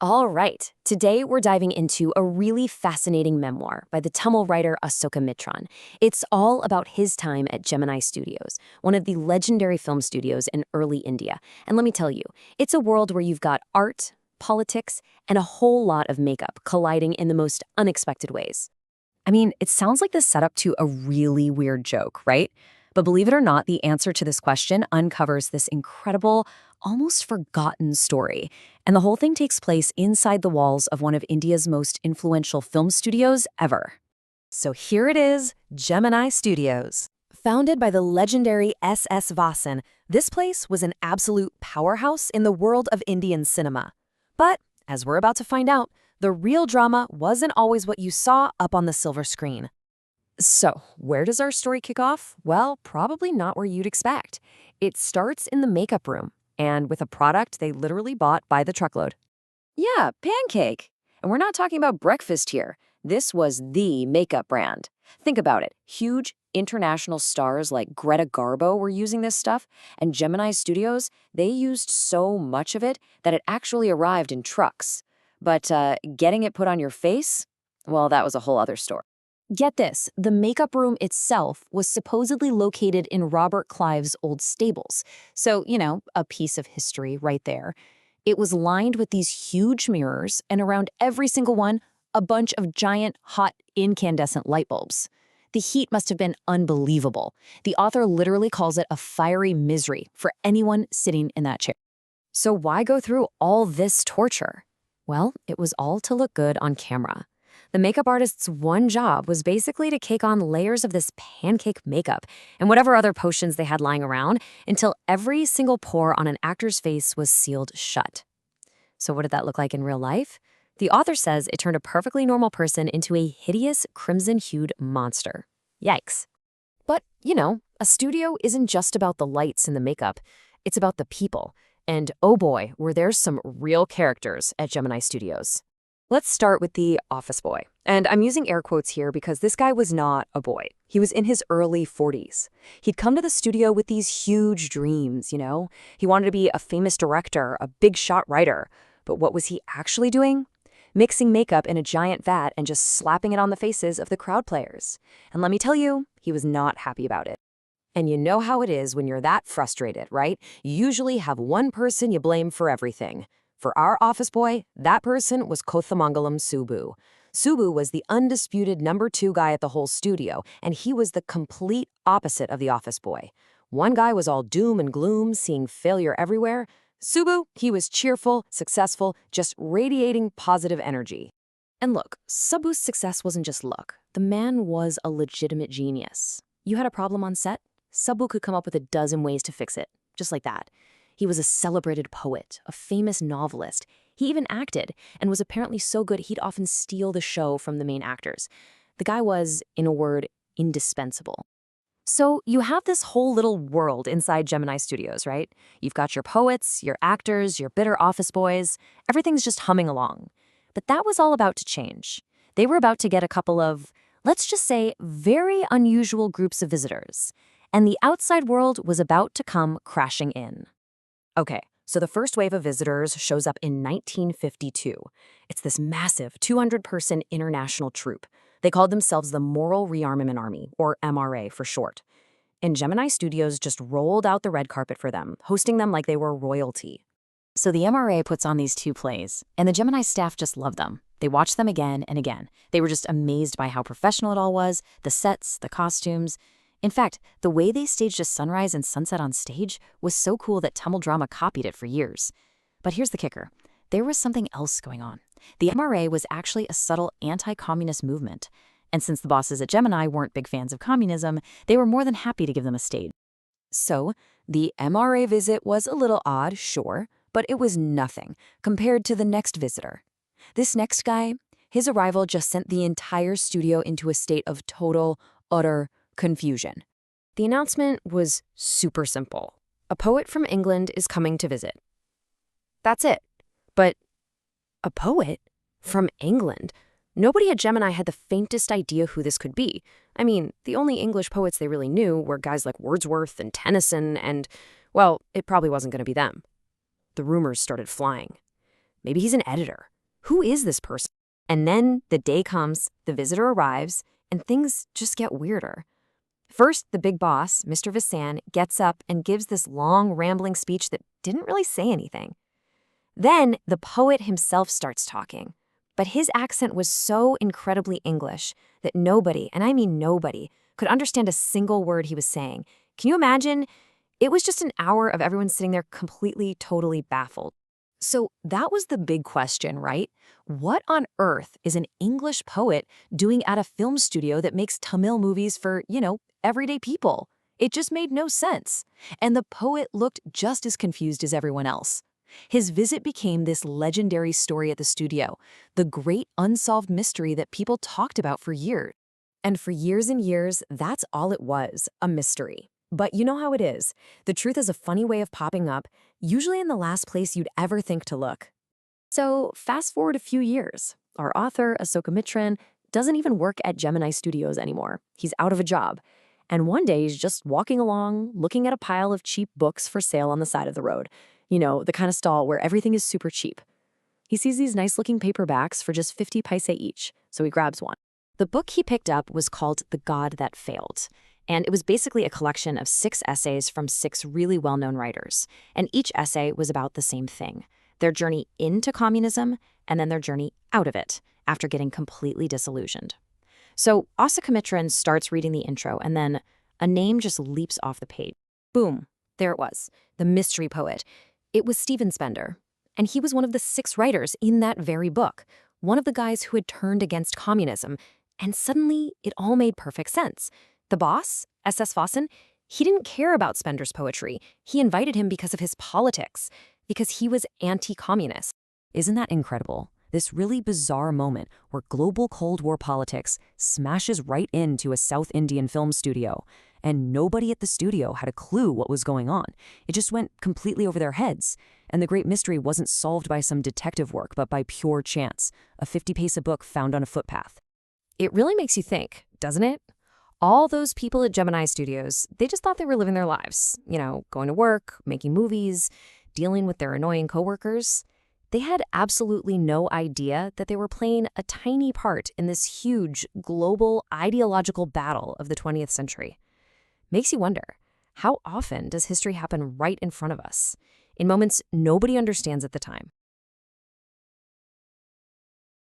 All right, today we're diving into a really fascinating memoir by the Tamil writer Asoka Mitran. It's all about his time at Gemini Studios, one of the legendary film studios in early India. And let me tell you, it's a world where you've got art, politics, and a whole lot of makeup colliding in the most unexpected ways. I mean, it sounds like the setup to a really weird joke, right? But believe it or not, the answer to this question uncovers this incredible, almost forgotten story. And the whole thing takes place inside the walls of one of India's most influential film studios ever. So here it is, Gemini Studios. Founded by the legendary S.S. Vasan, this place was an absolute powerhouse in the world of Indian cinema. But, as we're about to find out, the real drama wasn't always what you saw up on the silver screen. So, where does our story kick off? Well, probably not where you'd expect. It starts in the makeup room, and with a product they literally bought by the truckload. Yeah, Pancake. And we're not talking about breakfast here. This was the makeup brand. Think about it. Huge international stars like Greta Garbo were using this stuff, and Gemini Studios, they used so much of it that it actually arrived in trucks. But getting it put on your face, well, that was a whole other story. Get this, the makeup room itself was supposedly located in Robert Clive's old stables. So, a piece of history right there. It was lined with these huge mirrors, and around every single one, a bunch of giant, hot, incandescent light bulbs. The heat must have been unbelievable. The author literally calls it a fiery misery for anyone sitting in that chair. So why go through all this torture? Well, it was all to look good on camera. The makeup artist's one job was basically to cake on layers of this pancake makeup and whatever other potions they had lying around until every single pore on an actor's face was sealed shut. So what did that look like in real life? The author says it turned a perfectly normal person into a hideous crimson-hued monster. Yikes. But, a studio isn't just about the lights and the makeup. It's about the people. And oh boy, were there some real characters at Gemini Studios. Let's start with the office boy. And I'm using air quotes here because this guy was not a boy. He was in his early 40s. He'd come to the studio with these huge dreams, He wanted to be a famous director, a big shot writer. But what was he actually doing? Mixing makeup in a giant vat and just slapping it on the faces of the crowd players. And let me tell you, he was not happy about it. And you know how it is when you're that frustrated, right? You usually have one person you blame for everything. For our office boy, that person was Kothamangalam Subbu. Subbu was the undisputed #2 guy at the whole studio, and he was the complete opposite of the office boy. One guy was all doom and gloom, seeing failure everywhere. Subbu, he was cheerful, successful, just radiating positive energy. And look, Subbu's success wasn't just luck. The man was a legitimate genius. You had a problem on set? Subbu could come up with a dozen ways to fix it, just like that. He was a celebrated poet, a famous novelist. He even acted, and was apparently so good he'd often steal the show from the main actors. The guy was, in a word, indispensable. So you have this whole little world inside Gemini Studios, right? You've got your poets, your actors, your bitter office boys. Everything's just humming along. But that was all about to change. They were about to get a couple of, let's just say, very unusual groups of visitors. And the outside world was about to come crashing in. Okay, so the first wave of visitors shows up in 1952. It's this massive 200-person international troupe. They called themselves the Moral Rearmament Army, or MRA for short. And Gemini Studios just rolled out the red carpet for them, hosting them like they were royalty. So the MRA puts on these 2 plays, and the Gemini staff just loved them. They watched them again and again. They were just amazed by how professional it all was, the sets, the costumes. In fact, the way they staged a sunrise and sunset on stage was so cool that Tamil drama copied it for years. But here's the kicker. There was something else going on. The MRA was actually a subtle anti-communist movement. And since the bosses at Gemini weren't big fans of communism, they were more than happy to give them a stage. So, the MRA visit was a little odd, sure, but it was nothing compared to the next visitor. This next guy, his arrival just sent the entire studio into a state of total, utter confusion. The announcement was super simple. A poet from England is coming to visit. That's it. But a poet from England? Nobody at Gemini had the faintest idea who this could be. I mean, the only English poets they really knew were guys like Wordsworth and Tennyson and, well, it probably wasn't going to be them. The rumors started flying. Maybe he's an editor. Who is this person? And then the day comes, the visitor arrives, and things just get weirder. First, the big boss, Mr. Visan, gets up and gives this long, rambling speech that didn't really say anything. Then the poet himself starts talking. But his accent was so incredibly English that nobody, and I mean nobody, could understand a single word he was saying. Can you imagine? It was just an hour of everyone sitting there completely, totally baffled. So that was the big question, right? What on earth is an English poet doing at a film studio that makes Tamil movies for, everyday people? It just made no sense. And the poet looked just as confused as everyone else. His visit became this legendary story at the studio, the great unsolved mystery that people talked about for years. And for years and years, that's all it was, a mystery. But you know how it is. The truth is a funny way of popping up, usually in the last place you'd ever think to look. So fast forward a few years. Our author, Asoka Mitran, doesn't even work at Gemini Studios anymore. He's out of a job. And one day he's just walking along, looking at a pile of cheap books for sale on the side of the road. You know, the kind of stall where everything is super cheap. He sees these nice-looking paperbacks for just 50 paise each, so he grabs one. The book he picked up was called The God That Failed, and it was basically a collection of 6 essays from 6 really well-known writers, and each essay was about the same thing, their journey into communism and then their journey out of it after getting completely disillusioned. So Asaka Mitran starts reading the intro, and then a name just leaps off the page. Boom, there it was, the mystery poet. It was Stephen Spender, and he was one of the 6 writers in that very book, one of the guys who had turned against communism, and suddenly it all made perfect sense. The boss, S.S. Fossen, he didn't care about Spender's poetry. He invited him because of his politics, because he was anti-communist. Isn't that incredible? This really bizarre moment where global Cold War politics smashes right into a South Indian film studio, and nobody at the studio had a clue what was going on. It just went completely over their heads, and the great mystery wasn't solved by some detective work, but by pure chance, a 50-paisa book found on a footpath. It really makes you think, doesn't it? All those people at Gemini Studios, they just thought they were living their lives, going to work, making movies, dealing with their annoying coworkers. They had absolutely no idea that they were playing a tiny part in this huge, global, ideological battle of the 20th century. Makes you wonder, how often does history happen right in front of us, in moments nobody understands at the time?